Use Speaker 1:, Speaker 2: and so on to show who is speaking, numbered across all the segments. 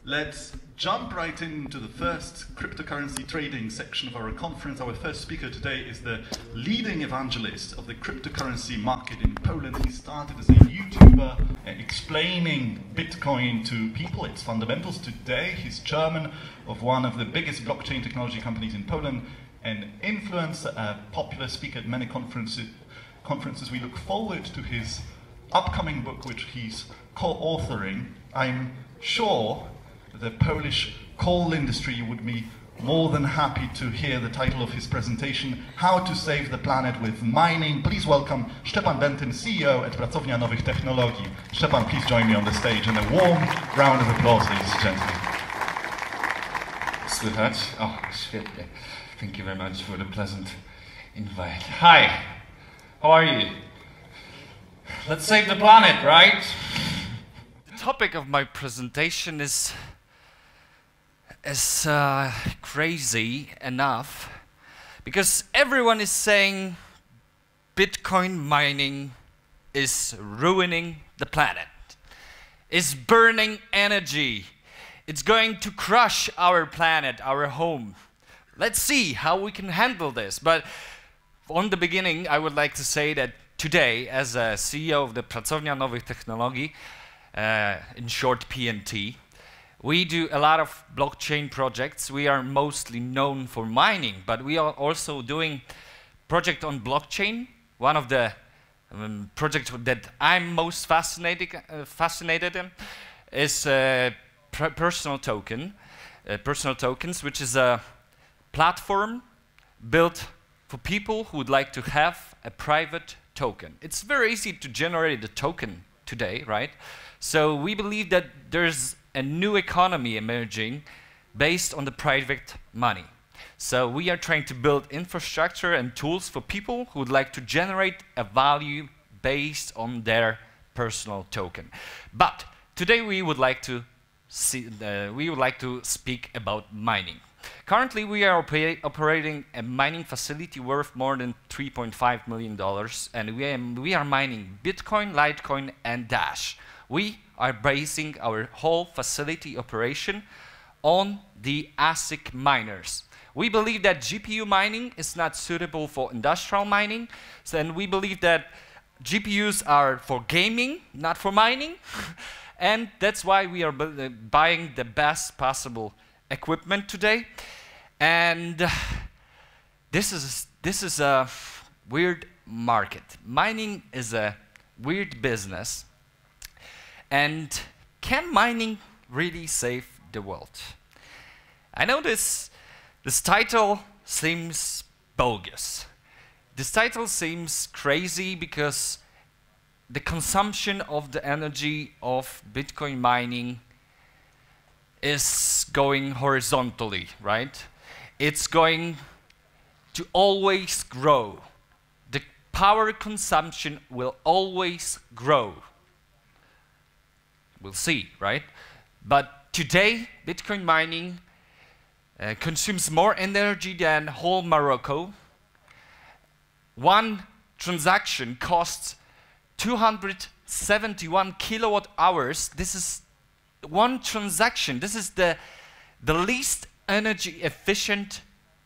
Speaker 1: Let's jump right into the first cryptocurrency trading section of our conference. Our first speaker today is the leading evangelist of the cryptocurrency market in Poland. He started as a YouTuber explaining Bitcoin to people, its fundamentals. Today he's chairman of one of the biggest blockchain technology companies in Poland, an influencer, a popular speaker at many conferences. We look forward to his upcoming book, which he's co-authoring. I'm sure the Polish coal industry would be more than happy to hear the title of his presentation, How to Save the Planet with Mining. Please welcome Szczepan Bentyn, CEO at Pracownia, Nowych, Technologii. Szczepan, please join me on the stage in a warm round of applause, ladies and gentlemen.
Speaker 2: Słychać? Oh, świetnie. Thank you very much for the pleasant invite. Hi, how are you? Let's save the planet, right? The topic of my presentation is crazy enough because everyone is saying Bitcoin mining is ruining the planet, is burning energy, it's going to crush our planet, our home. Let's see how we can handle this. But on the beginning, I would like to say that today, as a CEO of the Pracownia, Nowych, Technologii, in short PNT, we do a lot of blockchain projects. We are mostly known for mining, but we are also doing project on blockchain. One of the projects that I'm most fascinated in is personal tokens, which is a platform built for people who would like to have a private token. It's very easy to generate a token today, right? So we believe that there's a new economy emerging based on the private money. So we are trying to build infrastructure and tools for people who would like to generate a value based on their personal token. But today we would like to speak about mining. Currently, we are operating a mining facility worth more than $3.5 million, and we are mining Bitcoin, Litecoin, and Dash. We are basing our whole facility operation on the ASIC miners. We believe that GPU mining is not suitable for industrial mining, and we believe that GPUs are for gaming, not for mining, and that's why we are buying the best possible equipment today. And this is a weird market. Mining is a weird business. And can mining really save the world? I know this title seems bogus. This title seems crazy because the consumption of the energy of Bitcoin mining is going horizontally, right? It's going to always grow. The power consumption will always grow. We'll see, right? But today, Bitcoin mining consumes more energy than whole Morocco. One transaction costs 271 kilowatt hours. This is one transaction. This is the least energy efficient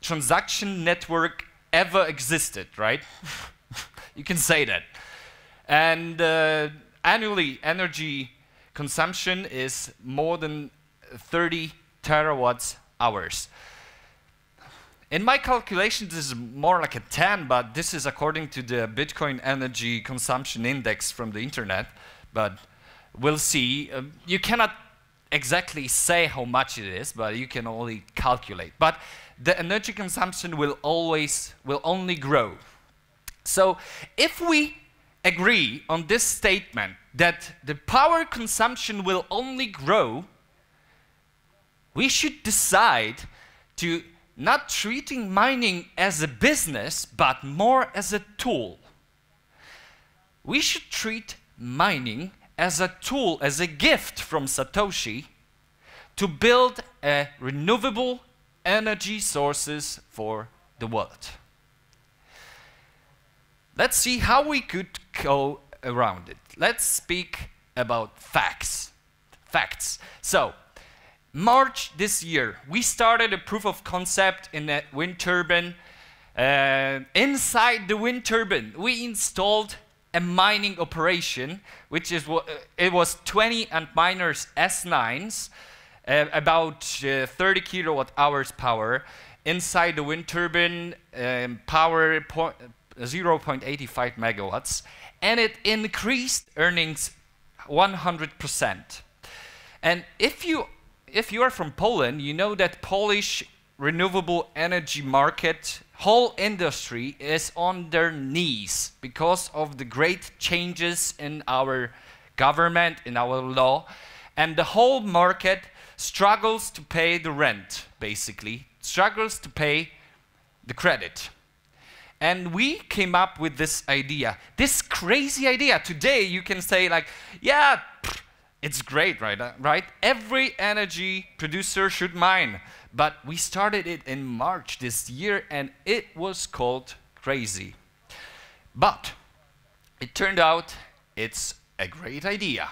Speaker 2: transaction network ever existed, right? You can say that. And annually, energy consumption is more than 30 terawatt hours. In my calculation, this is more like a 10, but this is according to the Bitcoin energy consumption index from the internet. But we'll see. You cannot exactly say how much it is, but you can only calculate. But the energy consumption will only grow. So if we agree on this statement that the power consumption will only grow, we should decide to not treating mining as a business, but more as a tool. We should treat mining as a tool, as a gift from Satoshi to build renewable energy sources for the world. Let's see how we could go around it. Let's speak about facts. So, March this year, we started a proof of concept in a wind turbine. Inside the wind turbine, we installed a mining operation, which is it was 20 Antminers S9s, about 30 kilowatt hours power. Inside the wind turbine, power 0.85 megawatts, and it increased earnings 100%. And if you are from Poland, you know that Polish renewable energy market, whole industry is on their knees because of the great changes in our government, in our law, and the whole market struggles to pay the rent, basically, struggles to pay the credit. And we came up with this idea, this crazy idea. Today you can say like, yeah, it's great, right? Every energy producer should mine. But we started it in March this year, and it was called crazy. But it turned out it's a great idea.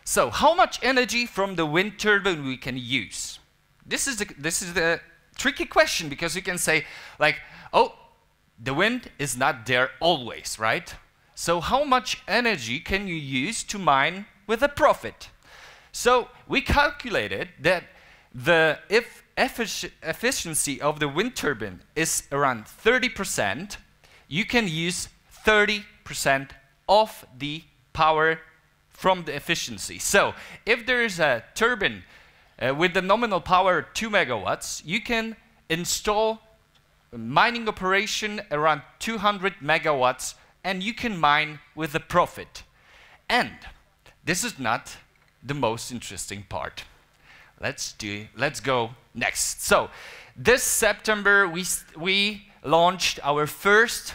Speaker 2: So how much energy from the wind turbine we can use? This is the tricky question, because you can say like, oh, the wind is not there always, right? So how much energy can you use to mine with a profit? So we calculated that if efficiency of the wind turbine is around 30%, you can use 30% of the power from the efficiency. So if there is a turbine with the nominal power 2 megawatts, you can install a mining operation around 200 megawatts, and you can mine with a profit. And this is not the most interesting part. Let's go next. So this September we launched our first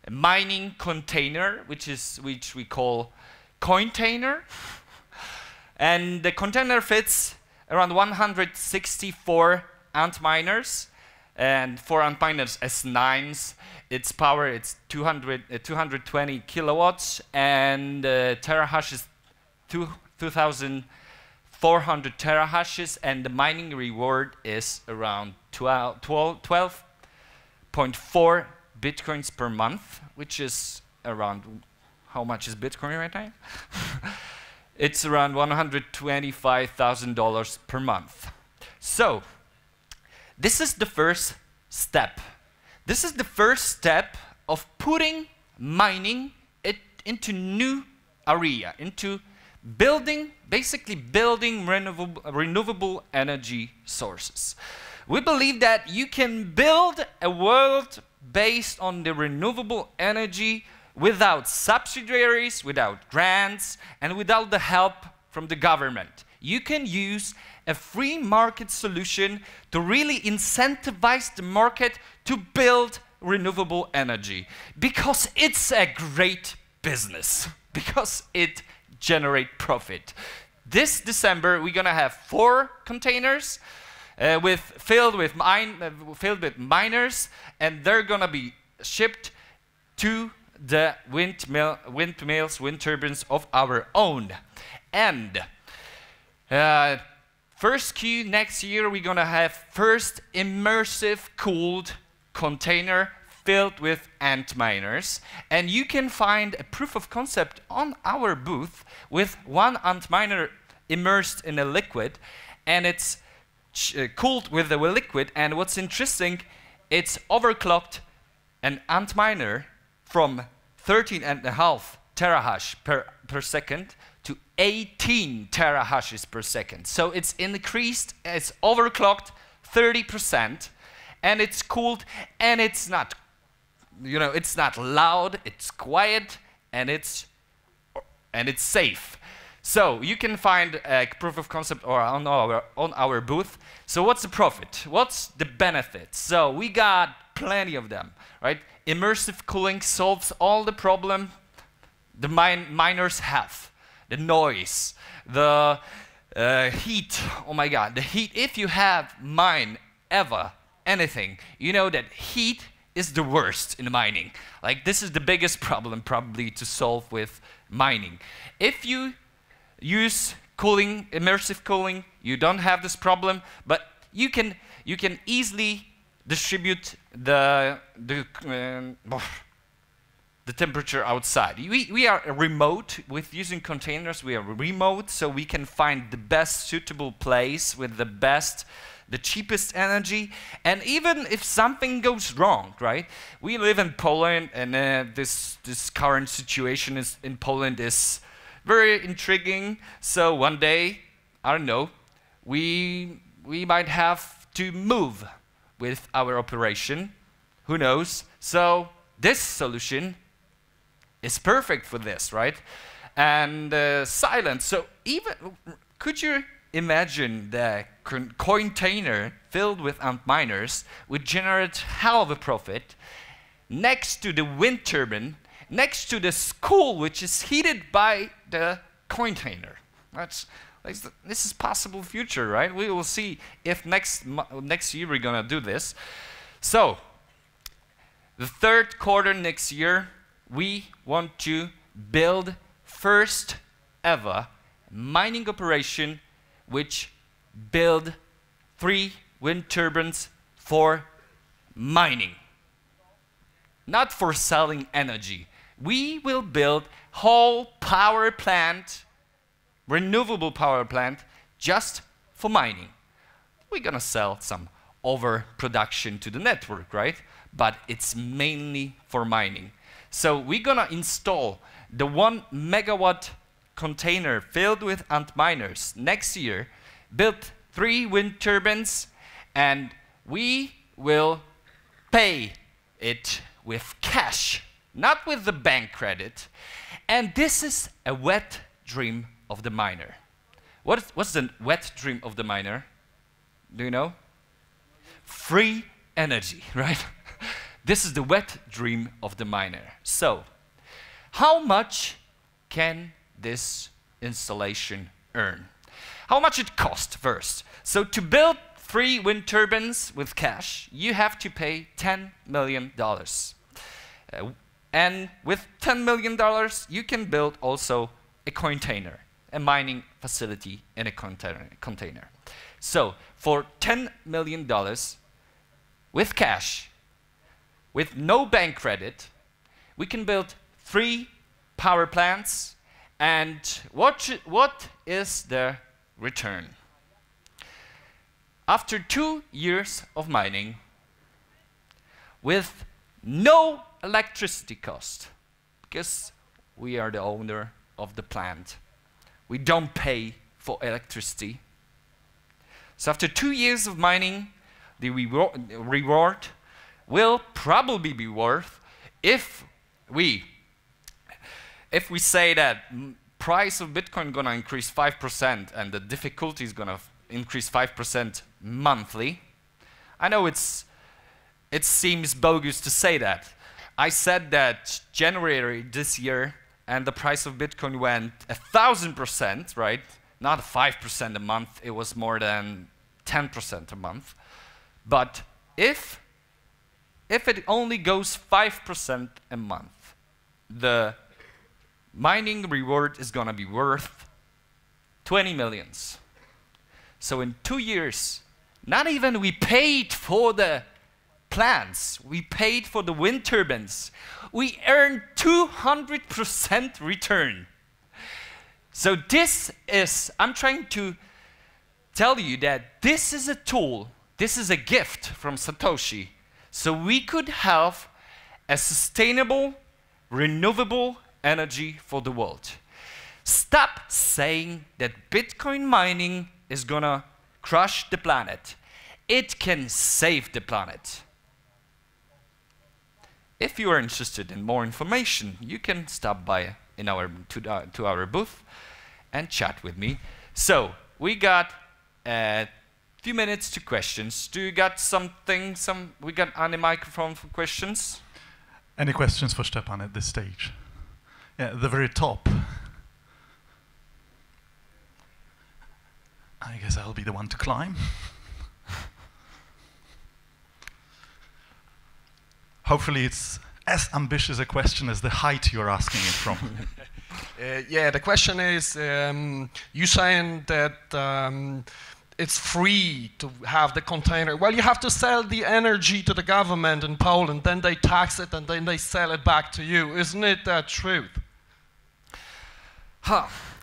Speaker 2: mining container, which we call container, and the container fits around 164 Antminers, and for Antminers S9s, its power it's 220 kilowatts, and terahash is 2,400 terahashes, and the mining reward is around 12.4 bitcoins per month, which is around, how much is Bitcoin right now? It's around $125,000 per month. So this is the first step. This is the first step of putting mining into new area, into basically building renewable energy sources. We believe that you can build a world based on the renewable energy without subsidiaries, without grants, and without the help from the government. You can use a free market solution to really incentivize the market to build renewable energy, because it's a great business, because it generates profit. This December we're gonna have 4 containers filled with miners, and they're gonna be shipped to the windmills, wind turbines of our own. And first Q next year, we're gonna have first immersive cooled container filled with Antminers, and you can find a proof of concept on our booth with 1 Antminer immersed in a liquid, and it's cooled with the liquid. And what's interesting, it's overclocked an Antminer from 13.5 terahash per second to 18 terahashes per second. So it's increased, it's overclocked 30%, and it's cooled, and it's not, it's not loud, it's quiet, and it's safe. So you can find a proof of concept on our booth. So what's the profit? What's the benefit? So we got plenty of them, right? Immersive cooling solves all the problem the miners have. The noise, the heat. Oh my God, the heat. If you have anything, you know that heat is the worst in mining. Like, this is the biggest problem probably to solve with mining. If you use cooling, immersive cooling, you don't have this problem, but you can easily distribute the temperature outside. We are remote with using containers. We are remote, so we can find the best suitable place with the cheapest energy. And even if something goes wrong, right? We live in Poland, and this current situation in Poland is very intriguing. So one day, I don't know, we might have to move with our operation. Who knows? So this solution is perfect for this, right? And silent. So even, could you imagine the container filled with Antminers would generate hell of a profit next to the wind turbine, next to the school which is heated by the container. This is possible future, right? We will see if next year we're gonna do this. So the third quarter next year, we want to build first ever mining operation which build 3 wind turbines for mining, not for selling energy. We will build whole power plant, renewable power plant, just for mining. We're gonna sell some overproduction to the network, right? But it's mainly for mining. So we're gonna install the 1 megawatt container filled with Antminers next year, build 3 wind turbines, and we will pay it with cash, not with the bank credit. And this is a wet dream of the miner. What's the wet dream of the miner? Do you know? Free energy, right? This is the wet dream of the miner. So, how much can this installation earn? How much it cost first? So to build 3 wind turbines with cash, you have to pay $10 million. And with $10 million, you can build also a container, a mining facility in a container. So for $10 million with cash, with no bank credit, we can build 3 power plants. And what is the return? After 2 years of mining, with no electricity cost, because we are the owner of the plant, we don't pay for electricity. So after 2 years of mining, the reward will probably be worth, if we say that price of Bitcoin gonna increase 5% and the difficulty is gonna increase 5% monthly. I know it seems bogus to say that. I said that January this year and the price of Bitcoin went 1,000%, right? Not 5% a month, it was more than 10% a month. But if it only goes 5% a month, the mining reward is gonna be worth 20 millions. So in 2 years, not even we paid for the plants, we paid for the wind turbines, we earned 200% return. So this is, I'm trying to tell you that this is a tool, this is a gift from Satoshi, so we could have a sustainable, renewable energy for the world. Stop saying that Bitcoin mining is gonna crush the planet. It can save the planet. If you are interested in more information, you can stop by in to our booth and chat with me. So we got a few minutes to questions. Do you got something? We got on the microphone for questions.
Speaker 1: Any questions for Szczepan at this stage? Yeah, the very top. I guess I'll be the one to climb. Hopefully it's as ambitious a question as the height you're asking it from.
Speaker 3: Yeah, the question is, you saying that it's free to have the container. Well, you have to sell the energy to the government in Poland, then they tax it, and then they sell it back to you. Isn't it the truth?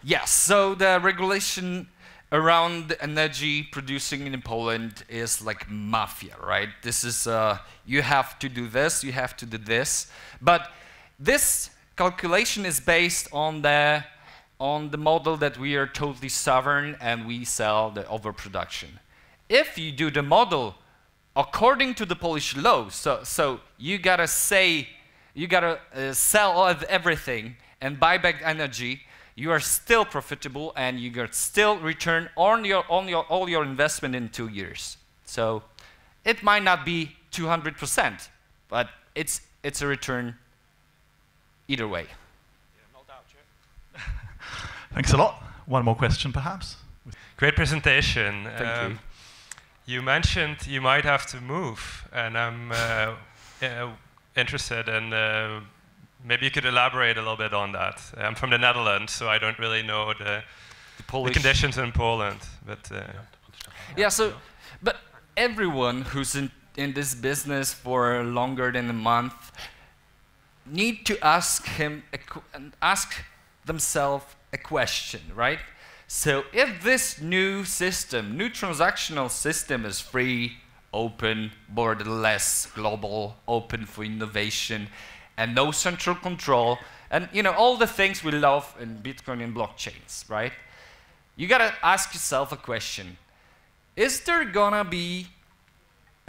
Speaker 2: Yes, so the regulation around the energy producing in Poland is like mafia, right? This is, you have to do this, you have to do this. But this calculation is based on the model that we are totally sovereign and we sell the overproduction. If you do the model according to the Polish law, so you gotta say, you gotta sell everything and buy back energy, you are still profitable and you get still return on all your investment in 2 years. So it might not be 200%, but it's a return either way.
Speaker 3: Yeah, no doubt, yeah.
Speaker 1: Thanks a lot. One more question, perhaps?
Speaker 4: Great presentation.
Speaker 2: Thank you.
Speaker 4: You mentioned you might have to move, and I'm interested in maybe you could elaborate a little bit on that. I'm from the Netherlands, so I don't really know the conditions in Poland. But
Speaker 2: yeah, so, but everyone who's in this business for longer than a month need to ask themselves a question, right? So if this new system, new transactional system is free, open, borderless, global, open for innovation, and no central control, and you know all the things we love in Bitcoin and blockchains, right? You gotta ask yourself a question: is there gonna be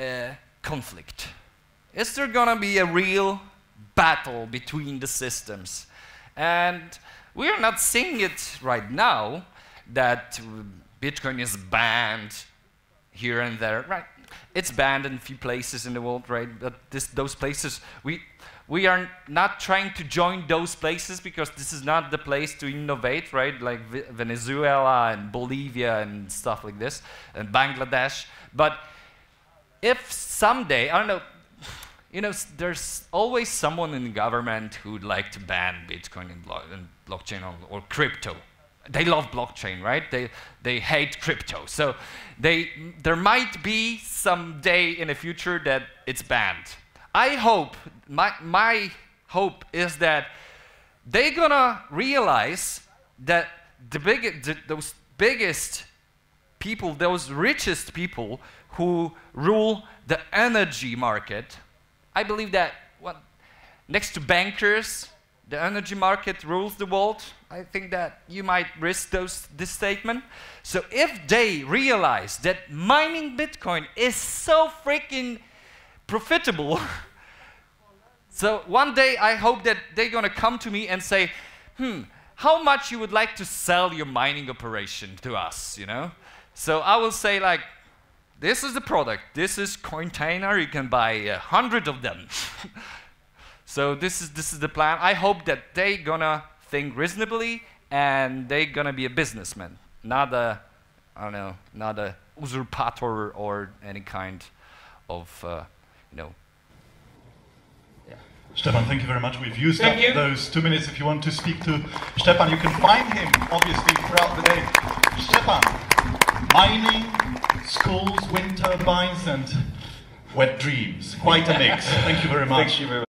Speaker 2: a conflict? Is there gonna be a real battle between the systems? And we are not seeing it right now that Bitcoin is banned here and there, right? It's banned in a few places in the world, right? But those places, we are not trying to join those places because this is not the place to innovate, right? Like Venezuela and Bolivia and stuff like this, and Bangladesh. But if someday, I don't know, you know, there's always someone in the government who would like to ban Bitcoin and blockchain or crypto. They love blockchain, right? They hate crypto. So there might be some day in the future that it's banned. I hope, my hope is that they're gonna realize that those biggest people, those richest people who rule the energy market, I believe that next to bankers, the energy market rules the world. I think that you might risk this statement. So if they realize that mining Bitcoin is so freaking profitable, so one day I hope that they're gonna come to me and say, how much you would like to sell your mining operation to us, you know? So I will say like, this is the product, this is container, you can buy 100 of them. So this is the plan. I hope that they're gonna think reasonably and they're gonna be a businessman, not a, I don't know, not a usurpator or any kind of, you know.
Speaker 1: Yeah. Szczepan, thank you very much. We've used up those 2 minutes. If you want to speak to Szczepan, you can find him, obviously, throughout the day. Szczepan, mining, schools, wind turbines, and wet dreams. Quite a mix. Thank you very much.
Speaker 5: Thank you very much.